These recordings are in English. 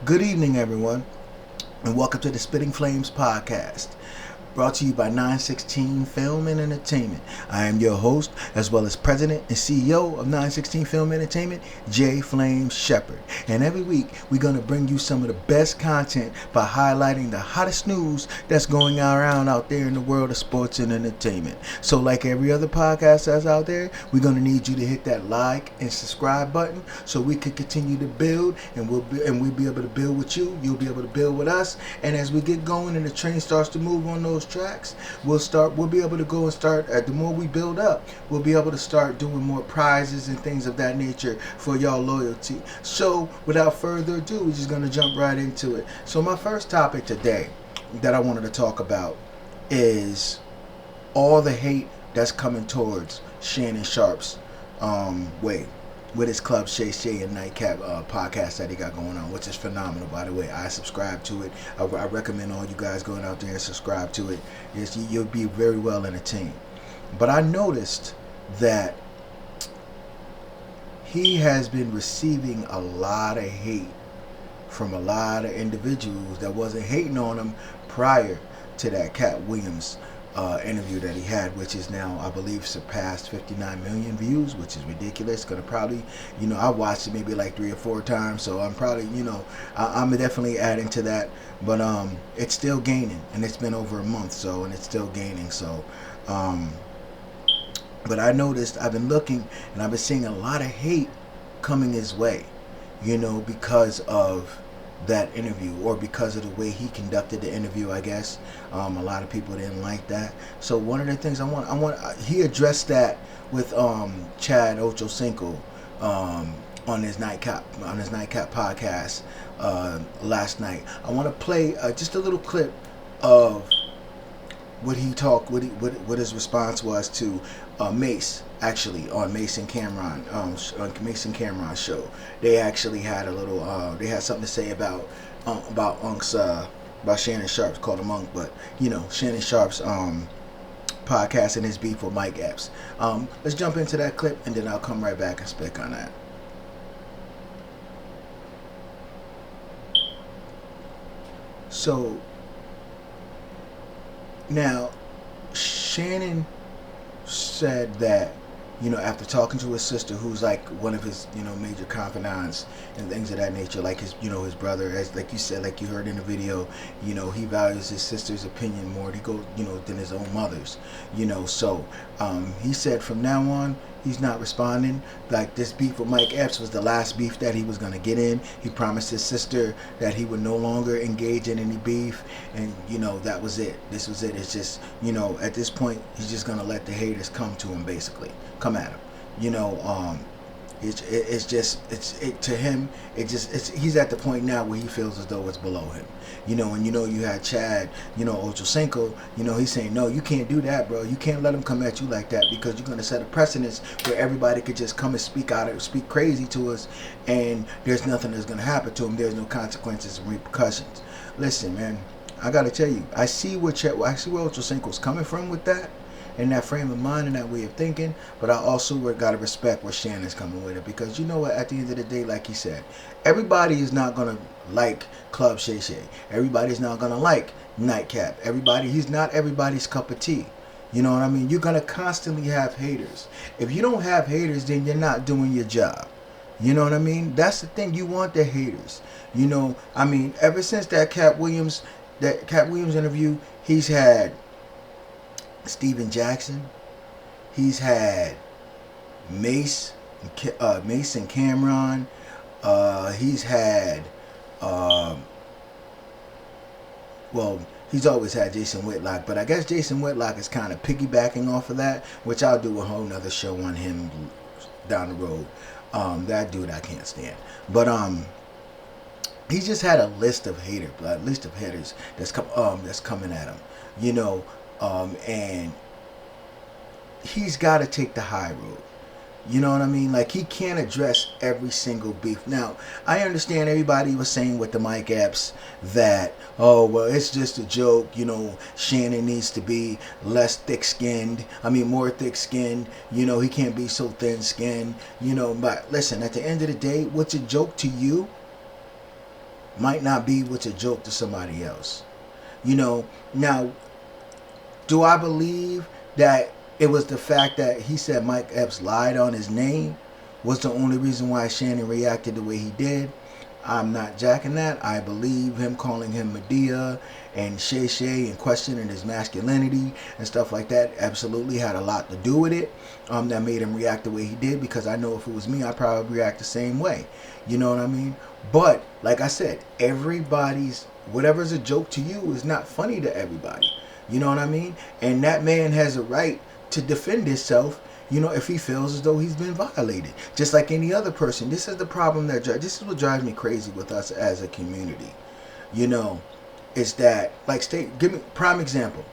Good evening, everyone, and welcome to the Spitting Flames podcast, brought to you by 916 Film and Entertainment. I am your host, as well as President and CEO of 916 Film Entertainment, J. Flame Shepherd. And every week, we're going to bring you some of the best content by highlighting the hottest news that's going around out there in the world of sports and entertainment. So like every other podcast that's out there, we're going to need you to hit that like and subscribe button so we can continue to build, and we'll be able to build with you. You'll be able to build with us. And as we get going and the train starts to move on those tracks, we'll be able to go and start, the more we build up, we'll be able to start doing more prizes and things of that nature for y'all loyalty. So without further ado, we're just going to jump right into it. So my first topic today that I wanted to talk about is all the hate that's coming towards Shannon Sharpe's way with his club Shay Shay and Nightcap podcast that he got going on, which is phenomenal, by the way. I subscribe to it. I recommend all you guys going out there and subscribe to it. You'll be very well entertained. But I noticed that he has been receiving a lot of hate from a lot of individuals that wasn't hating on him prior to that Cat Williams interview that he had, which is now, I believe, surpassed 59 million views, which is ridiculous. Gonna probably, I watched it maybe like 3 or 4 times, so I'm probably, I'm definitely adding to that. But it's still gaining, and it's been over a month, so, and it's still gaining. So, but I noticed, I've been looking, and I've been seeing a lot of hate coming his way, because of that interview, or because of the way he conducted the interview, I guess. A lot of people didn't like that. So one of the things he addressed that with Chad Ochocinco on his nightcap podcast last night. I want to play just a little clip of what he talked, what his response was to Mace, actually, on Mason Cameron, on Mason Cameron's show. They actually had a little, they had something to say about Unk's, about Shannon Sharpe's, called him Unk, but Shannon Sharpe's podcast and his beef with Mike Epps. Let's jump into that clip, and then I'll come right back and speak on that. So now, Shannon said that, after talking to his sister, who's like one of his, major confidants and things of that nature, like his, his brother, as like you said, like you heard in the video, he values his sister's opinion more than his own mother's, so he said from now on, he's not responding. Like, this beef with Mike Epps was the last beef that he was going to get in. He promised his sister that he would no longer engage in any beef, and that was it. This was it. It's just, at this point, he's just going to let the haters come to him, basically come at him. To him, he's at the point now where he feels as though it's below him. And you had Chad, Ochocinco, he's saying, no, you can't do that, bro. You can't let him come at you like that, because you're going to set a precedence where everybody could just come and speak crazy to us, and there's nothing that's going to happen to him. There's no consequences and repercussions. Listen, man, I got to tell you, I see where Ochocinco's coming from with that, and that frame of mind and that way of thinking, but I also got to respect where Shannon's coming with it, because you know what, at the end of the day, like he said, everybody is not going to like Club Shay Shay. Everybody's not going to like Nightcap. He's not everybody's cup of tea. You know what I mean? You're going to constantly have haters. If you don't have haters, then you're not doing your job. You know what I mean? That's the thing. You want the haters. Ever since that Cat Williams interview, he's had Steven Jackson, he's had Mace and Cameron, he's had he's always had Jason Whitlock, but I guess Jason Whitlock is kind of piggybacking off of that, which I'll do a whole nother show on him down the road. That dude I can't stand, but he's just had a list of haters that's coming at him, and he's got to take the high road. You know what I mean? Like, he can't address every single beef. Now, I understand everybody was saying with the Mike Epps that, oh, well, it's just a joke. Shannon needs to be less thick-skinned. More thick-skinned. He can't be so thin-skinned. But listen, at the end of the day, what's a joke to you might not be what's a joke to somebody else. You know, now, do I believe that it was the fact that he said Mike Epps lied on his name was the only reason why Shannon reacted the way he did? I'm not jacking that. I believe him calling him Medea and Shay Shay and questioning his masculinity and stuff like that absolutely had a lot to do with it. That made him react the way he did, because I know if it was me, I'd probably react the same way. You know what I mean? But like I said, everybody's, whatever's a joke to you is not funny to everybody. You know what I mean? And that man has a right to defend himself, you know, if he feels as though he's been violated, just like any other person. This is the problem this is what drives me crazy with us as a community. You know, is that, like, give me prime example.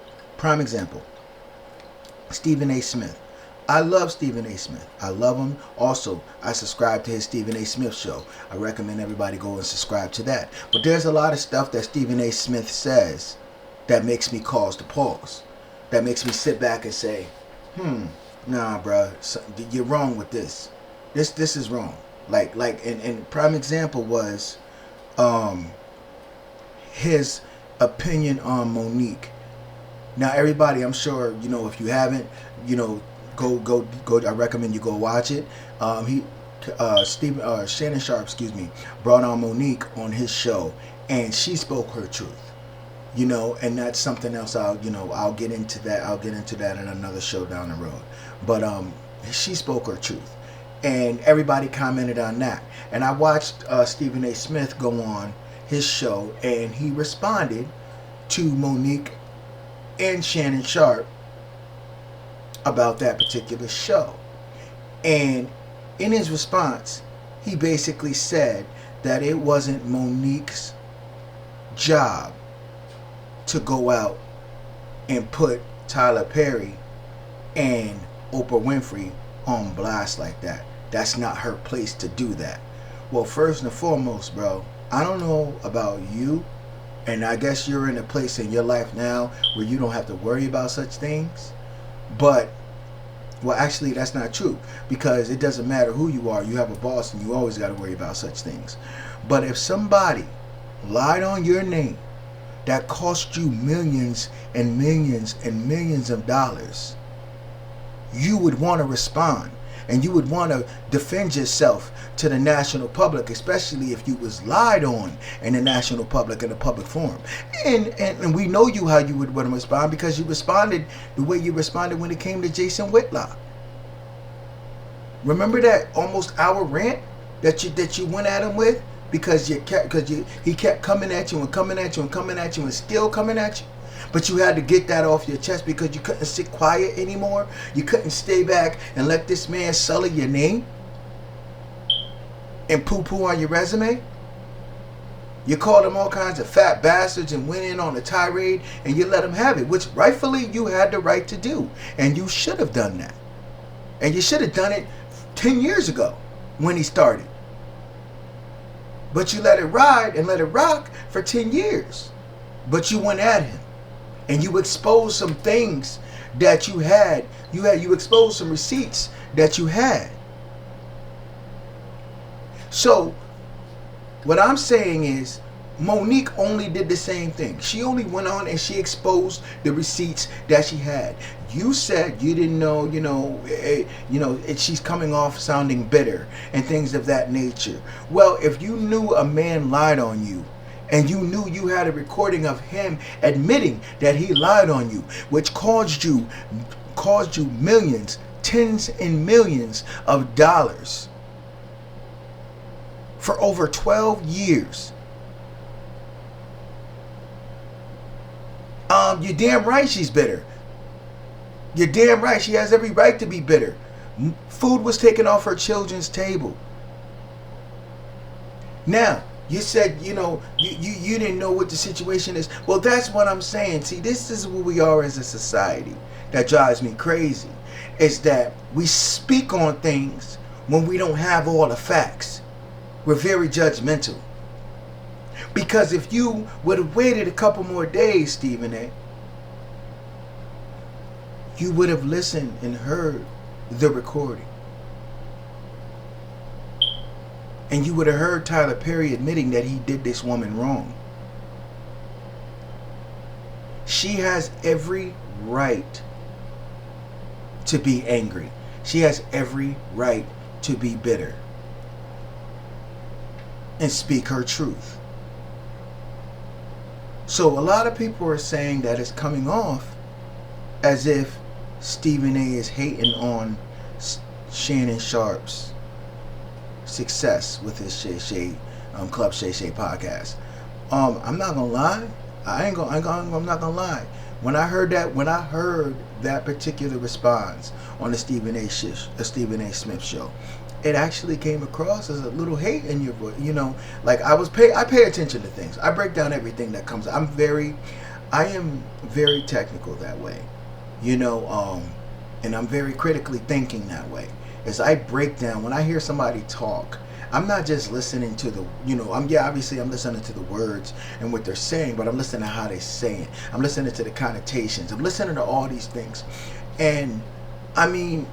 Stephen A. Smith. I love Stephen A. Smith. I love him. Also, I subscribe to his Stephen A. Smith show. I recommend everybody go and subscribe to that. But there's a lot of stuff that Stephen A. Smith says that makes me cause to pause. That makes me sit back and say, nah, bruh, you're wrong with this. This is wrong. And prime example was his opinion on Monique. Now, everybody, I'm sure, you know, if you haven't, you know, go. I recommend you go watch it. Shannon Sharpe, brought on Monique on his show, and she spoke her truth. You know, and that's something else. I'll get into that. I'll get into that in another show down the road. But she spoke her truth, and everybody commented on that. And I watched Stephen A. Smith go on his show, and he responded to Monique and Shannon Sharpe about that particular show. And in his response, he basically said that it wasn't Monique's job to go out and put Tyler Perry and Oprah Winfrey on blast like that. That's not her place to do that. Well, first and foremost, bro, I don't know about you, and I guess you're in a place in your life now where you don't have to worry about such things. But, well, actually, that's not true, because it doesn't matter who you are. You have a boss, and you always got to worry about such things. But if somebody lied on your name that cost you millions and millions and millions of dollars, you would want to respond, and you would want to defend yourself to the national public, especially if you was lied on in the national public, in a public forum. And we know you how you would want to respond, because you responded the way you responded when it came to Jason Whitlock. Remember that almost hour rant that you went at him with, because he kept coming at you and coming at you and coming at you and still coming at you. But you had to get that off your chest, because you couldn't sit quiet anymore. You couldn't stay back and let this man sully your name and poo-poo on your resume. You called him all kinds of fat bastards and went in on a tirade, and you let him have it, which rightfully you had the right to do. And you should have done that. And you should have done it 10 years ago when he started. But you let it ride and let it rock for 10 years. But you went at him. And you exposed some things that you had. You exposed some receipts that you had. So, what I'm saying is, Monique only did the same thing. She only went on and she exposed the receipts that she had. You said you didn't know, she's coming off sounding bitter and things of that nature. Well, if you knew a man lied on you, and you knew you had a recording of him admitting that he lied on you, which caused you millions, tens and millions of dollars for over 12 years. You're damn right she's bitter. You're damn right. She has every right to be bitter. Food was taken off her children's table. Now, you said, you didn't know what the situation is. Well, that's what I'm saying. See, this is where we are as a society that drives me crazy. Is that we speak on things when we don't have all the facts. We're very judgmental. Because if you would have waited a couple more days, Stephen A., you would have listened and heard the recording. And you would have heard Tyler Perry admitting that he did this woman wrong. She has every right to be angry. She has every right to be bitter and speak her truth. So a lot of people are saying that it's coming off as if Stephen A is hating on Shannon Sharpe's success with his Shay Shay, Club Shay Shay podcast. I'm not gonna lie. I'm not gonna lie. When I heard that particular response on the Stephen A Smith show, it actually came across as a little hate in your voice. You know, like I pay attention to things. I break down everything that comes. I am very technical that way. You know, and I'm very critically thinking that way. As I break down, when I hear somebody talk, I'm not just listening to the, obviously I'm listening to the words and what they're saying, but I'm listening to how they're saying it. I'm listening to the connotations. I'm listening to all these things. And, I mean,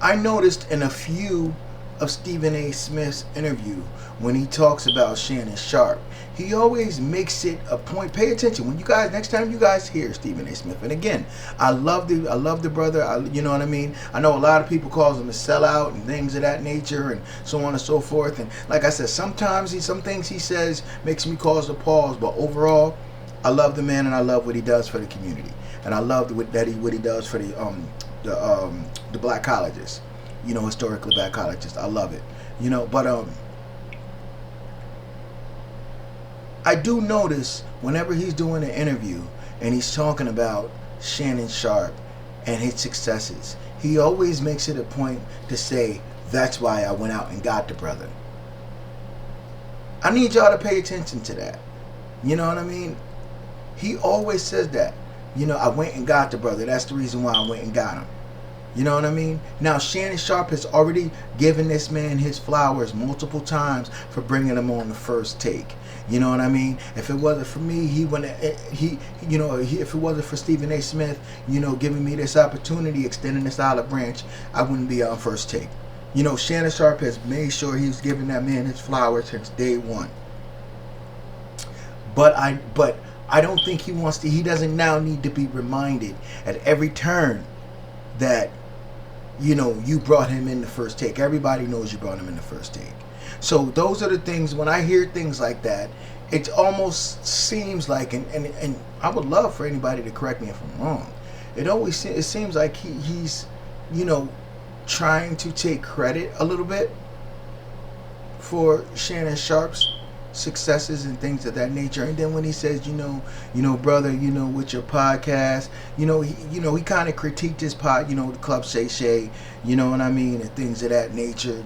I noticed in a few of Stephen A. Smith's interview when he talks about Shannon Sharpe, he always makes it a point. Pay attention when next time you guys hear Stephen A. Smith. And again, I love the brother. You know what I mean? I know a lot of people calls him a sellout and things of that nature and so on and so forth. And like I said, sometimes some things he says makes me cause a pause. But overall, I love the man and I love what he does for the community. And I love what he does for the black colleges. You know, historically black colleges. I love it. You know, but I do notice whenever he's doing an interview and he's talking about Shannon Sharpe and his successes, he always makes it a point to say, that's why I went out and got the brother. I need y'all to pay attention to that. You know what I mean? He always says that. You know, I went and got the brother. That's the reason why I went and got him. You know what I mean? Now, Shannon Sharpe has already given this man his flowers multiple times for bringing him on the first take. You know what I mean? If it wasn't for me, if it wasn't for Stephen A. Smith, giving me this opportunity, extending this olive branch, I wouldn't be on first take. You know, Shannon Sharpe has made sure he's giving that man his flowers since day one. But I don't think he doesn't now need to be reminded at every turn that, you brought him in the first take. Everybody knows you brought him in the first take. So those are the things, when I hear things like that, it almost seems like, and I would love for anybody to correct me if I'm wrong, it seems like he's, trying to take credit a little bit for Shannon Sharpe's successes and things of that nature. And then when he says, brother, with your podcast, he kind of critiqued his the Club Shay Shay, you know what I mean, and things of that nature,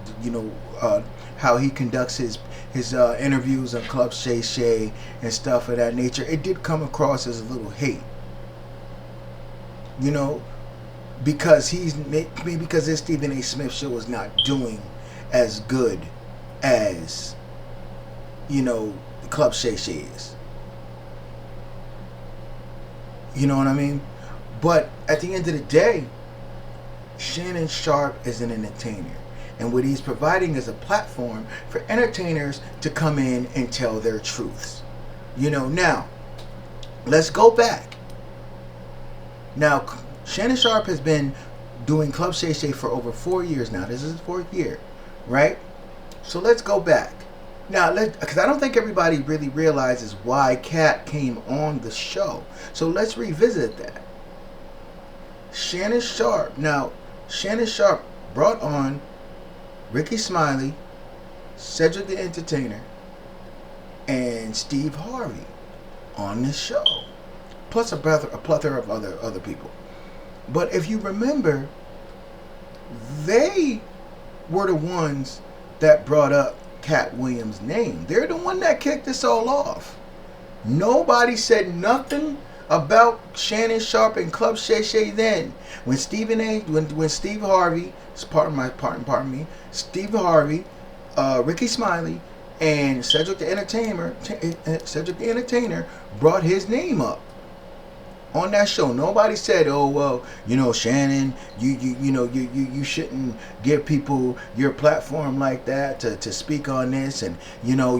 how he conducts his interviews on Club Shay Shay and stuff of that nature. It did come across as a little hate, because his Stephen A. Smith show is not doing as good as the Club Shay Shay is. You know what I mean? But at the end of the day, Shannon Sharpe is an entertainer. And what he's providing is a platform for entertainers to come in and tell their truths. Now, let's go back. Now, Shannon Sharpe has been doing Club Shay Shay for over 4 years now. This is his 4th year, right? So let's go back. Now, because I don't think everybody really realizes why Kat came on the show. So let's revisit that. Shannon Sharpe brought on Ricky Smiley, Cedric the Entertainer, and Steve Harvey on this show. Plus a plethora of other people. But if you remember, they were the ones that brought up Cat Williams' name. They're the one that kicked this all off. Nobody said nothing about Shannon Sharpe and Club Shay Shay then. When Steve Harvey, Steve Harvey, Ricky Smiley, and Cedric the Entertainer brought his name up. On that show, nobody said, "Oh well, Shannon, you shouldn't give people your platform like that to speak on this, and you're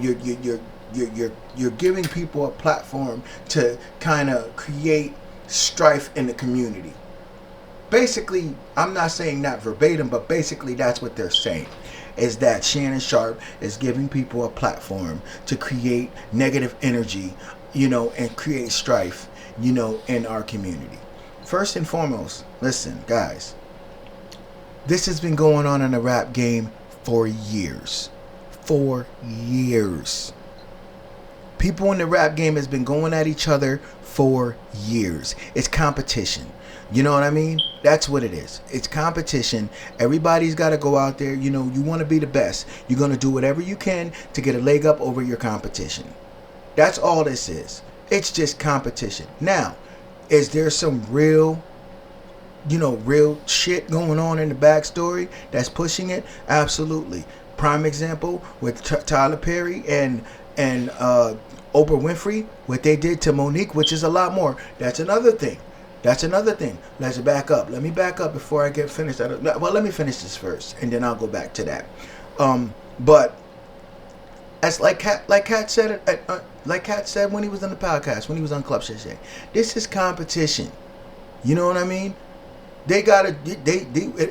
giving people a platform to kind of create strife in the community." Basically, I'm not saying that verbatim, but basically that's what they're saying, is that Shannon Sharpe is giving people a platform to create negative energy, and create strife, in our community. First and foremost, listen, guys, this has been going on in the rap game for years. For years. People in the rap game has been going at each other for years. It's competition. You know what I mean? That's what it is. It's competition. Everybody's got to go out there. You want to be the best. You're going to do whatever you can to get a leg up over your competition. That's all this is. It's just competition. Now, is there some real shit going on in the backstory that's pushing it? Absolutely. Prime example with Tyler Perry and Oprah Winfrey, what they did to Monique, which is a lot more. That's another thing. Let's back up. Let me back up before I get finished. Well, let me finish this first, and then I'll go back to that. But as like Kat said when he was on the podcast, when he was on Club Shay Shay, this is competition. You know what I mean? They gotta they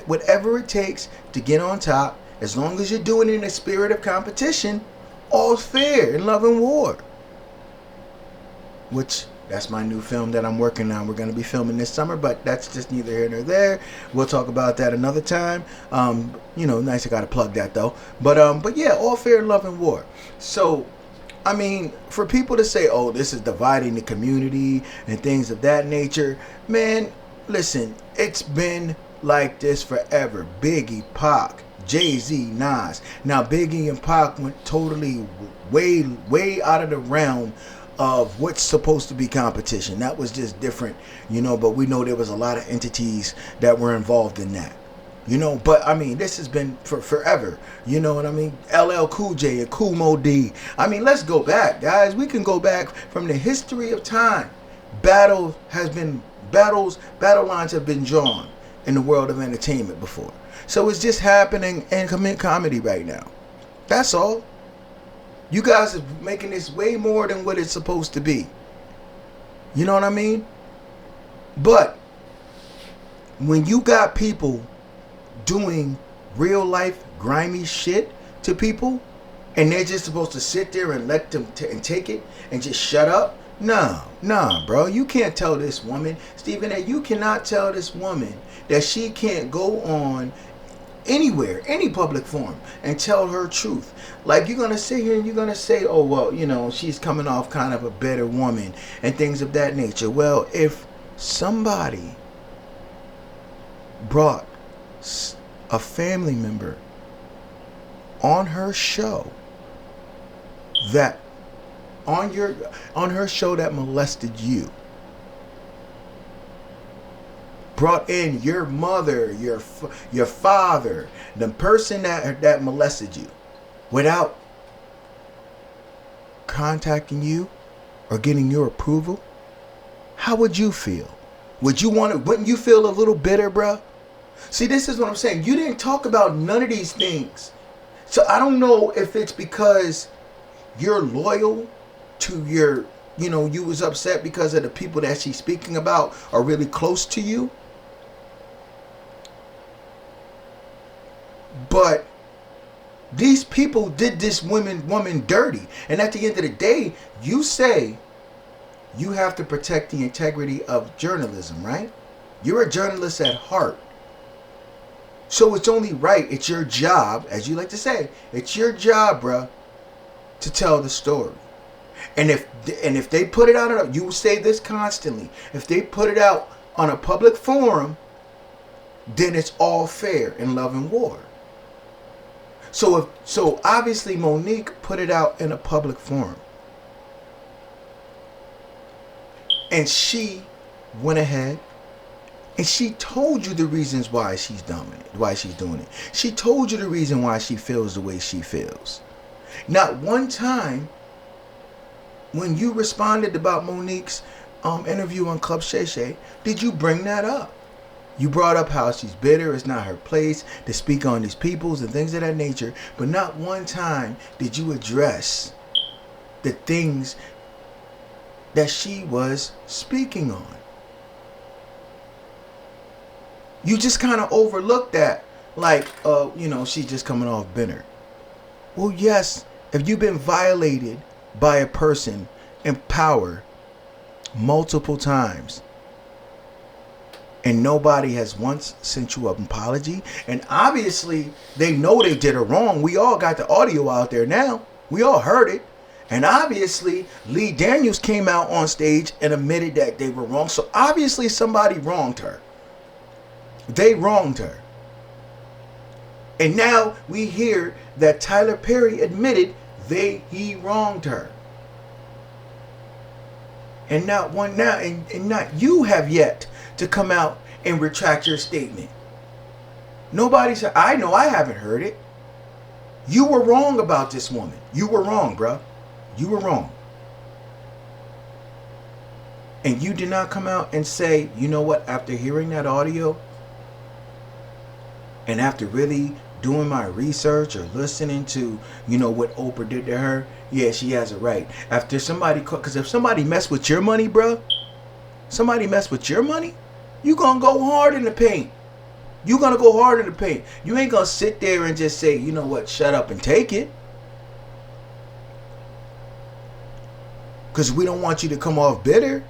whatever it takes to get on top. As long as you're doing it in the spirit of competition, all's fair in love and war. Which, that's my new film that I'm working on. We're going to be filming this summer, but that's just neither here nor there. We'll talk about that another time. Nice, I got to plug that though. But yeah, all fair in love and war. So, I mean, for people to say, oh, this is dividing the community and things of that nature, man, listen, it's been like this forever. Biggie, Pac, Jay-Z, Nas. Now, Biggie and Pac went totally way out of the realm of what's supposed to be competition. That was just different, but we know there was a lot of entities that were involved in that. But I mean, this has been for forever. You know what I mean? LL Cool J and Kool Moe Dee. I mean, let's go back, guys. We can go back from the history of time. Battle lines have been drawn in the world of entertainment before. So it's just happening in comedy right now. That's all. You guys are making this way more than what it's supposed to be. You know what I mean? But when you got people doing real life grimy shit to people, and they're just supposed to sit there and let them and take it and just shut up, nah, bro. You can't tell this woman, Stephen A., you cannot tell this woman that she can't go on anywhere, any public forum, and tell her truth. Like, you're going to sit here and you're going to say, oh, well, she's coming off kind of a better woman and things of that nature. Well, if somebody brought a family member on her show that on her show that molested you, brought in your mother, your father, the person that molested you, without contacting you or getting your approval, how would you feel? Wouldn't you feel a little bitter, bruh? See, this is what I'm saying. You didn't talk about none of these things. So I don't know if it's because you're loyal to your, you was upset because of the people that she's speaking about are really close to you. But these people did this woman dirty. And at the end of the day, you say you have to protect the integrity of journalism, right? You're a journalist at heart. So it's only right, it's your job, as you like to say, it's your job, bruh, to tell the story. And if they put it out, you say this constantly, if they put it out on a public forum, then it's all fair in love and war. So obviously Monique put it out in a public forum. And she went ahead and she told you the reasons why she's doing it. She told you the reason why she feels the way she feels. Not one time when you responded about Monique's interview on Club Shay Shay did you bring that up. You brought up how she's bitter, it's not her place to speak on these peoples and things of that nature, but not one time did you address the things that she was speaking on. You just kind of overlooked that, like, she's just coming off bitter. Well, yes, if you've been violated by a person in power multiple times and nobody has once sent you an apology, and obviously they know they did it wrong. We all got the audio out there now. We all heard it. And obviously Lee Daniels came out on stage and admitted that they were wrong. So obviously somebody wronged her. They wronged her. And now we hear that Tyler Perry admitted he wronged her. And not you have yet to come out and retract your statement. Nobody said, I know I haven't heard it. You were wrong about this woman. You were wrong, bruh. You were wrong. And you did not come out and say, you know what, after hearing that audio and after really doing my research or listening to, what Oprah did to her, yeah, she has a right. After somebody, because if somebody mess with your money, bro, somebody mess with your money, you gonna go hard in the paint. You gonna go hard in the paint. You ain't gonna sit there and just say, you know what, shut up and take it. Because we don't want you to come off bitter.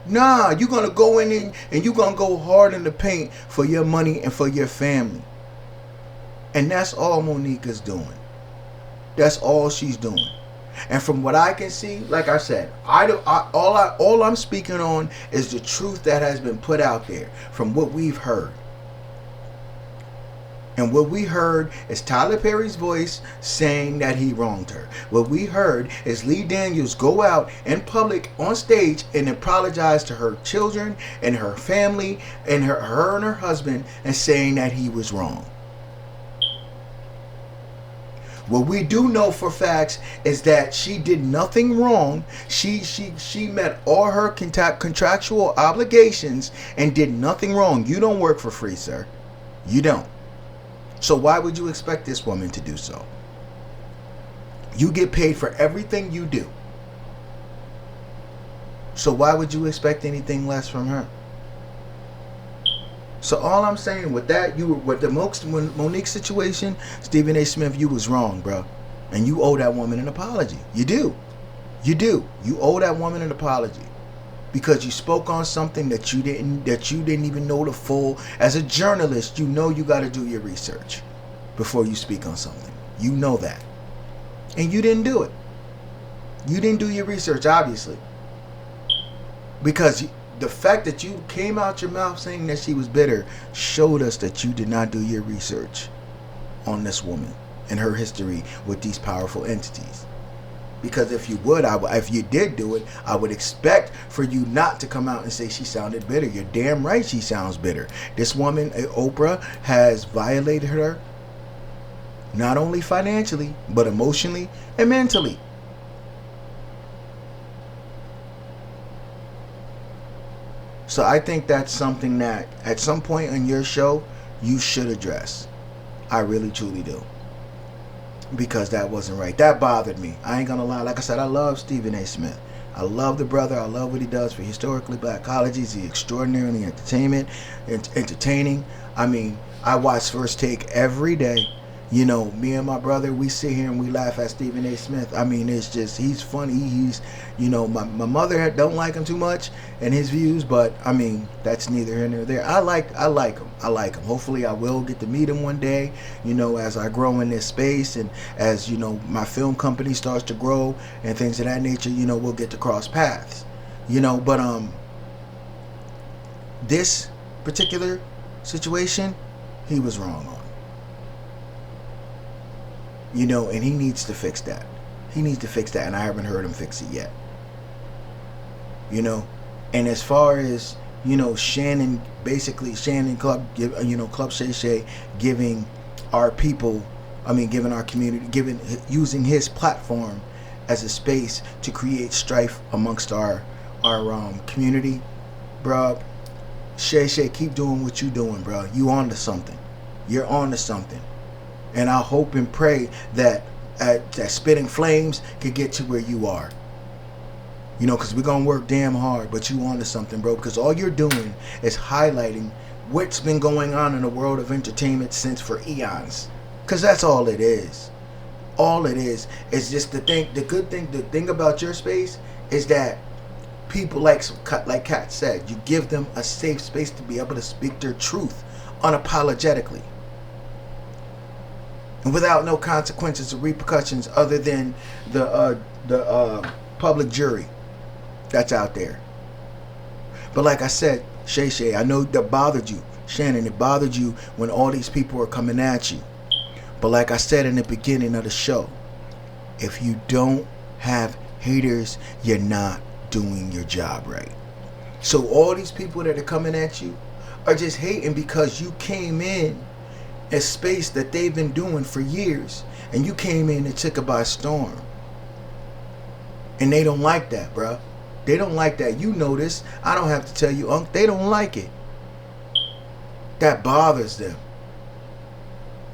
Nah, you're going to go in and you're going to go hard in the paint for your money and for your family. And that's all Monique is doing. That's all she's doing. And from what I can see, like I said, all I'm speaking on is the truth that has been put out there from what we've heard. And what we heard is Tyler Perry's voice saying that he wronged her. What we heard is Lee Daniels go out in public on stage and apologize to her children and her family and her and her husband and saying that he was wrong. What we do know for facts is that she did nothing wrong. She met all her contractual obligations and did nothing wrong. You don't work for free, sir. You don't. So why would you expect this woman to do so? You get paid for everything you do. So why would you expect anything less from her? So all I'm saying with that, with the Monique situation, Stephen A. Smith, you was wrong, bro. And you owe that woman an apology. You do. You do. You owe that woman an apology. Because you spoke on something that you didn't even know the full. As a journalist, you know you got to do your research before you speak on something. You know that. And you didn't do it. You didn't do your research, obviously. Because the fact that you came out your mouth saying that she was bitter showed us that you did not do your research on this woman and her history with these powerful entities. Because if you did do it, I would expect for you not to come out and say she sounded bitter. You're damn right she sounds bitter. This woman, Oprah, has violated her not only financially, but emotionally and mentally. So I think that's something that at some point on your show, you should address. I really, truly do. Because that wasn't right. That bothered me. I ain't gonna lie. Like I said, I love Stephen A. Smith. I love the brother. I love what he does for historically black colleges. He's extraordinarily entertaining. I mean, I watch First Take every day. You know, me and my brother, we sit here and we laugh at Stephen A. Smith. I mean, it's just, he's funny. He's, my mother don't like him too much and his views, but I mean, that's neither here nor there. I like him. Hopefully I will get to meet him one day, as I grow in this space and as, my film company starts to grow and things of that nature, we'll get to cross paths, but this particular situation, he was wrong on. And he needs to fix that. He needs to fix that, and I haven't heard him fix it yet. And as far as, Shannon Club, Club Shay Shay giving our people, giving our community, using his platform as a space to create strife amongst our community, bro. Shay Shay, keep doing what you doing, bro. You on to something. You're on to something. And I hope and pray that that Spitting Flames can get to where you are. You know, because we're going to work damn hard, but you on to something, bro. Because all you're doing is highlighting what's been going on in the world of entertainment since for eons. Because that's all it is. All it is just the thing about your space is that people, like Kat said, you give them a safe space to be able to speak their truth unapologetically. And without no consequences or repercussions other than the public jury that's out there. But like I said, Shay Shay, I know that bothered you. Shannon, it bothered you when all these people are coming at you. But like I said in the beginning of the show, if you don't have haters, you're not doing your job right. So all these people that are coming at you are just hating because you came in a space that they've been doing for years, and you came in and took it by storm. And they don't like that, bro. They don't like that. You know this. I don't have to tell you, Unc. They don't like it. That bothers them.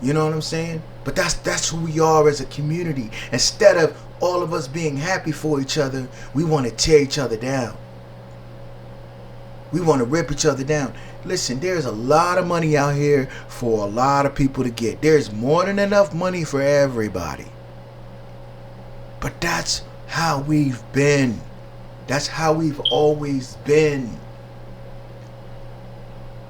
You know what I'm saying? But that's who we are as a community. Instead of all of us being happy for each other, we want to tear each other down. We want to rip each other down. Listen, there's a lot of money out here for a lot of people to get. There's more than enough money for everybody. But that's how we've been. That's how we've always been.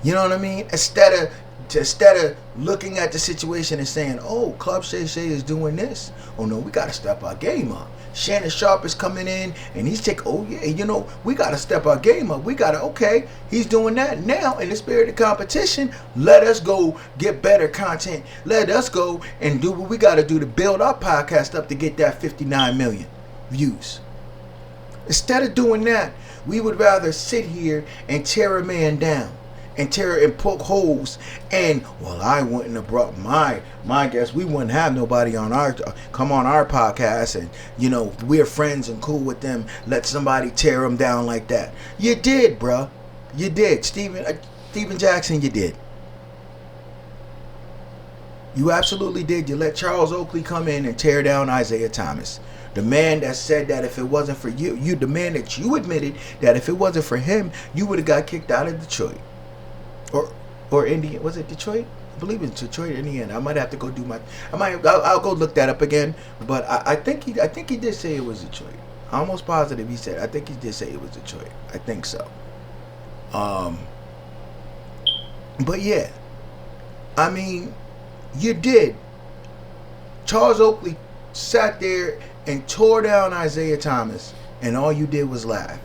You know what I mean? Instead of looking at the situation and saying, oh, Club Shay Shay is doing this. Oh no, we got to step our game up. Shannon Sharpe is coming in and he's taking, oh yeah, you know, we got to step our game up. We got to, okay, he's doing that. Now, in the spirit of competition, let us go get better content. Let us go and do what we got to do to build our podcast up to get that 59 million views. Instead of doing that, we would rather sit here and tear a man down. And tear and poke holes, and well, I wouldn't have brought my guest. We wouldn't have nobody on our come on our podcast, and you know we're friends and cool with them. Let somebody tear them down like that. You did, bruh. You did, Steven Jackson. You did. You absolutely did. You let Charles Oakley come in and tear down Isaiah Thomas. The man that said that if it wasn't for you, the man that you admitted that if it wasn't for him, you would have got kicked out of Detroit. Or Indiana, was it Detroit? I believe it's Detroit, Indiana. I might have to go do I'll go look that up again. But I think he did say it was Detroit. I'm almost positive he said. I think he did say it was Detroit. I think so. But yeah, I mean, you did. Charles Oakley sat there and tore down Isaiah Thomas, and all you did was laugh.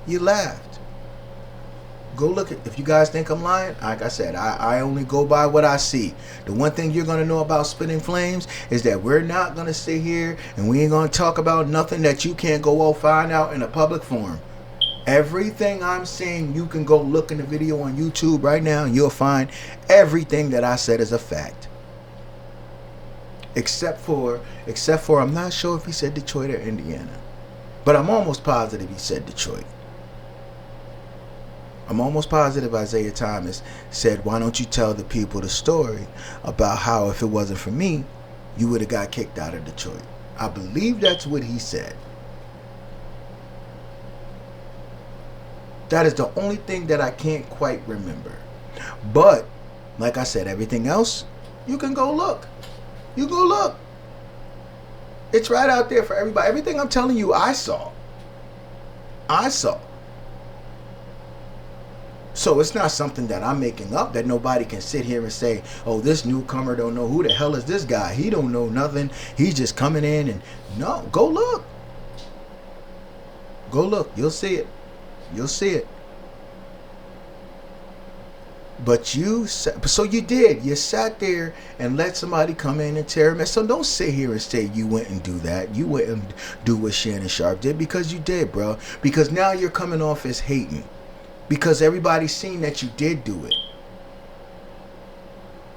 You laughed. Go look at, if you guys think I'm lying, like I said, I only go by what I see. The one thing you're going to know about Spitting Flames is that we're not going to sit here and we ain't going to talk about nothing that you can't go find out in a public forum. Everything I'm saying, you can go look in the video on YouTube right now and you'll find everything that I said is a fact. Except for I'm not sure if he said Detroit or Indiana. But I'm almost positive he said Detroit. I'm almost positive Isaiah Thomas said, why don't you tell the people the story about how if it wasn't for me, you would have got kicked out of Detroit. I believe that's what he said. That is the only thing that I can't quite remember. But, like I said, everything else, you can go look. You go look. It's right out there for everybody. Everything I'm telling you, I saw. So it's not something that I'm making up that nobody can sit here and say, oh, this newcomer don't know who the hell is this guy. He don't know nothing. He's just coming in and no, go look. Go look. You'll see it. You'll see it. But so you did. You sat there and let somebody come in and tear him. So don't sit here and say you wouldn't do that. You wouldn't do what Shannon Sharpe did, because you did, bro. Because now you're coming off as hating. Because everybody's seen that you did do it.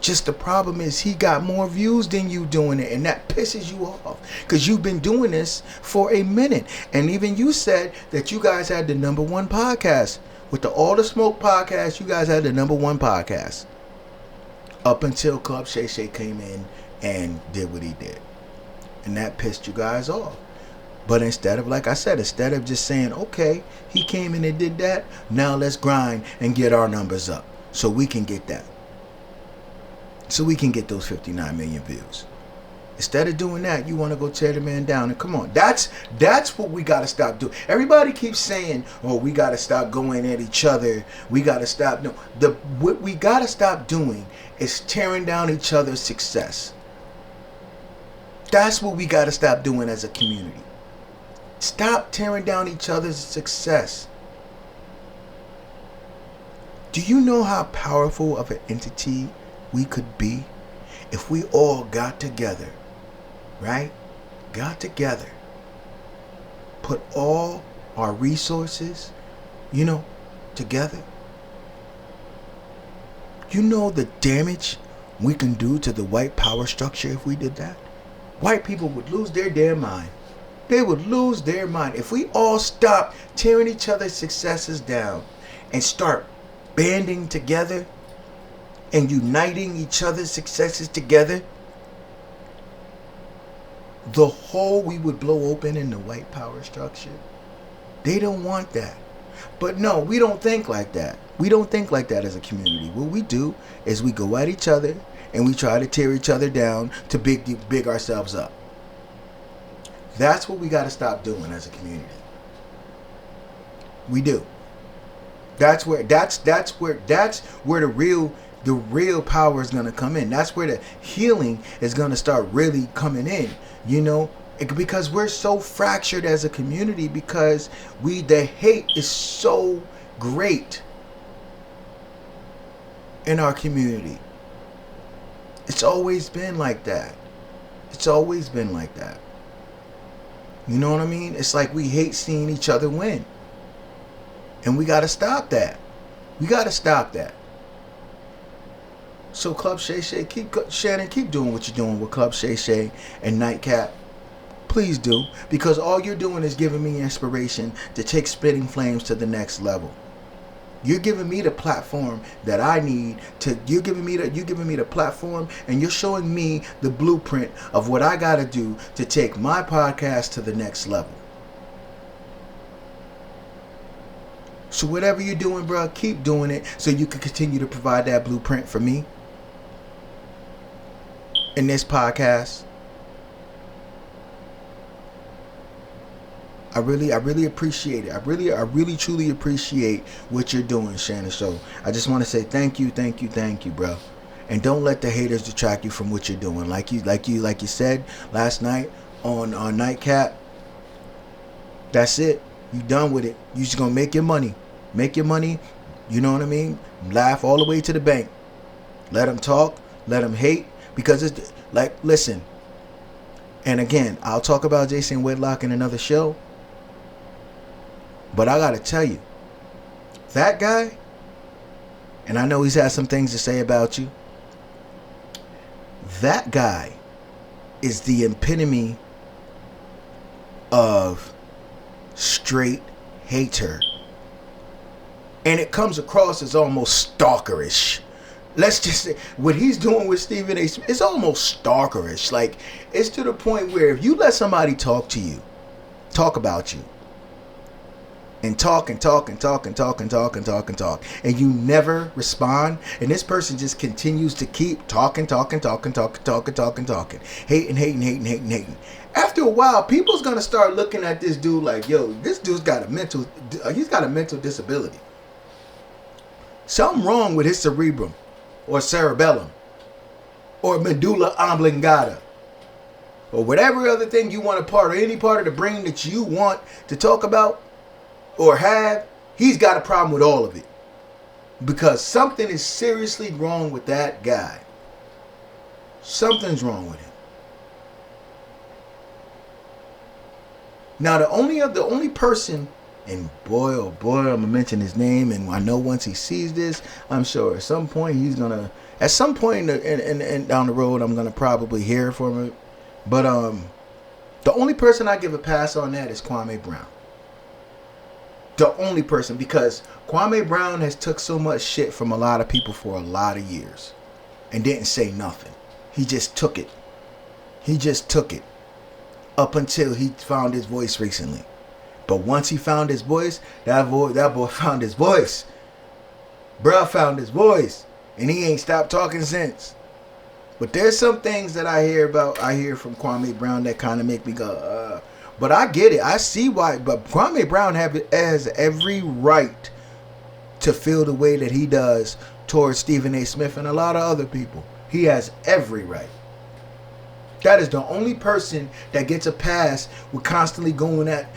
Just the problem is he got more views than you doing it, and that pisses you off because you've been doing this for a minute. And even you said that you guys had the #1 podcast. With the All the Smoke podcast, you guys had the #1 podcast. Up until Club Shay Shay came in and did what he did. And that pissed you guys off. But instead of, like I said, instead of just saying, okay, he came in and did that, now let's grind and get our numbers up so we can get that. So we can get those 59 million views. Instead of doing that, you want to go tear the man down. And come on, that's what we got to stop doing. Everybody keeps saying, oh, we got to stop going at each other. We got to stop. No, what we got to stop doing is tearing down each other's success. That's what we got to stop doing as a community. Stop tearing down each other's success. Do you know how powerful of an entity we could be if we all got together, right? Got together, put all our resources, together. You know the damage we can do to the white power structure if we did that? White people would lose their damn mind. They would lose their mind. If we all stop tearing each other's successes down and start banding together and uniting each other's successes together, the hole we would blow open in the white power structure. They don't want that. But no, we don't think like that. We don't think like that as a community. What we do is we go at each other and we try to tear each other down to big ourselves up. That's what we got to stop doing as a community. We do. That's where the real power is going to come in. That's where the healing is going to start really coming in, because we're so fractured as a community, because the hate is so great in our community. It's always been like that. It's always been like that. You know what I mean? It's like we hate seeing each other win. And we got to stop that. We got to stop that. So Club Shay Shay, Shannon, keep doing what you're doing with Club Shay Shay and Nightcap. Please do. Because all you're doing is giving me inspiration to take Spitting Flames to the next level. You're giving me the platform that I need to. You're giving me the platform, and you're showing me the blueprint of what I got to do to take my podcast to the next level. So whatever you're doing, bro, keep doing it so you can continue to provide that blueprint for me in this podcast. I really appreciate it. I really truly appreciate what you're doing, Shannon. So I just want to say thank you, bro. And don't let the haters detract you from what you're doing. Like you said last night on Nightcap. That's it. You done with it. You just gonna make your money. Make your money. You know what I mean? Laugh all the way to the bank. Let them talk. Let them hate. Because it's like, listen. And again, I'll talk about Jason Whitlock in another show. But I gotta tell you, that guy, and I know he's had some things to say about you, that guy is the epitome of straight hater. And it comes across as almost stalkerish. Let's just say, what he's doing with Stephen A. Smith, it's almost stalkerish. Like, it's to the point where if you let somebody talk to you, talk about you, and talk, and you never respond, and this person just continues to keep talking, hating. After a while, people's gonna start looking at this dude like, yo, this dude's got he's got a mental disability. Something wrong with his cerebrum, or cerebellum, or medulla oblongata, or whatever other thing you want or any part of the brain that you want to talk about or have. He's got a problem with all of it, because something is seriously wrong with that guy. Something's wrong with him. Now the only person And boy, oh boy, I'm gonna mention his name, and I know once he sees this, I'm sure at some point down the road, I'm gonna probably hear from him. But the only person I give a pass on that is Kwame Brown. The only person, because Kwame Brown has took so much shit from a lot of people for a lot of years, and didn't say nothing. He just took it. He just took it up until he found his voice recently. But once he found his voice, that boy found his voice. Bruh found his voice. And he ain't stopped talking since. But there's some things that I hear from Kwame Brown that kind of make me go, But I get it. I see why. But Kwame Brown has every right to feel the way that he does towards Stephen A. Smith and a lot of other people. He has every right. That is the only person that gets a pass with constantly going at,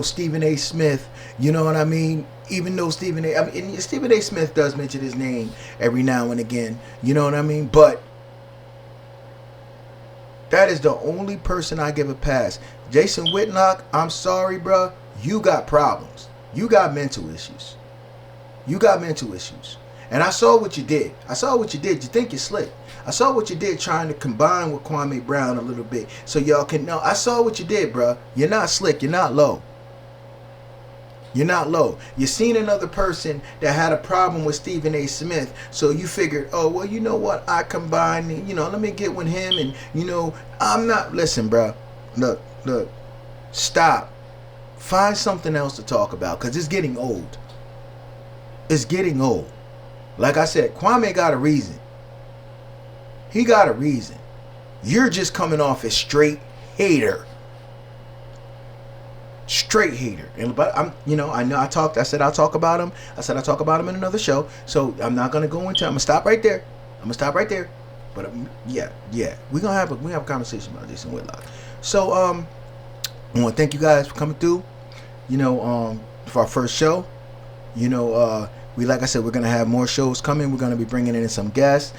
Stephen A. Smith. You know what I mean? Even though Stephen A. Smith does mention his name every now and again. You know what I mean? But that is the only person I give a pass. Jason Whitlock, I'm sorry, bro. You got problems. You got mental issues. And I saw what you did. You think you're slick. I saw what you did trying to combine with Kwame Brown a little bit so y'all can know. I saw what you did, bro. You're not slick. You're not low. You seen another person that had a problem with Stephen A. Smith, so you figured, oh, well, you know what? I combine, let me get with him, and, I'm not. Listen, bro. Look. Stop. Find something else to talk about, because it's getting old. Like I said, Kwame got a reason. He got a reason. You're just coming off as straight hater. And but I said I'll talk about him. I'll talk about him in another show. So I'm not gonna go into. I'm gonna stop right there. But yeah, we're gonna have a conversation about Jason Whitlock. So I want to thank you guys for coming through. For our first show. Like I said, we're gonna have more shows coming. We're gonna be bringing in some guests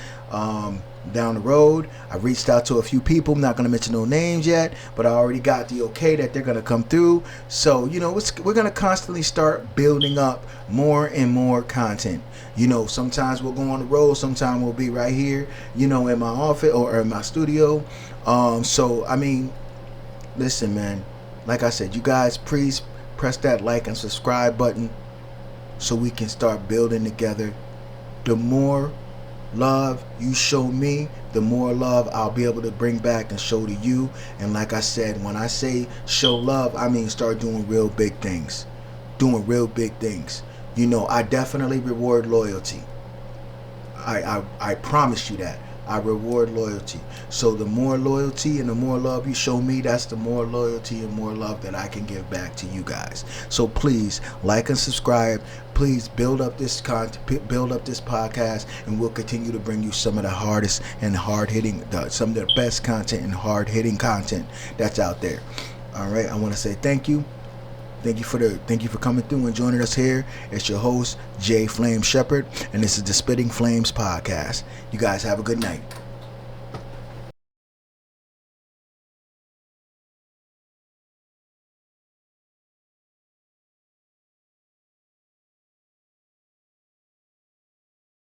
down the road. I reached out to a few people. I'm not gonna mention no names yet, but I already got the okay that they're gonna come through. So we're gonna constantly start building up more and more content. Sometimes we'll go on the road. Sometimes we'll be right here. In my office or in my studio. Listen, man. Like I said, you guys, please press that like and subscribe button, so we can start building together. The more love you show me, the more love I'll be able to bring back and show to you. And like I said, when I say show love, I mean start doing real big things. I definitely reward loyalty. I promise you that. I reward loyalty. So the more loyalty and the more love you show me, that's the more loyalty and more love that I can give back to you guys. So please like and subscribe. Please build up this content, build up this podcast, and we'll continue to bring you some of the hardest and hard-hitting, some of the best content and hard-hitting content that's out there. All right, I want to say thank you. Thank you for coming through and joining us here. It's your host, Jay Flame Shepherd, and this is the Spitting Flames Podcast. You guys have a good night.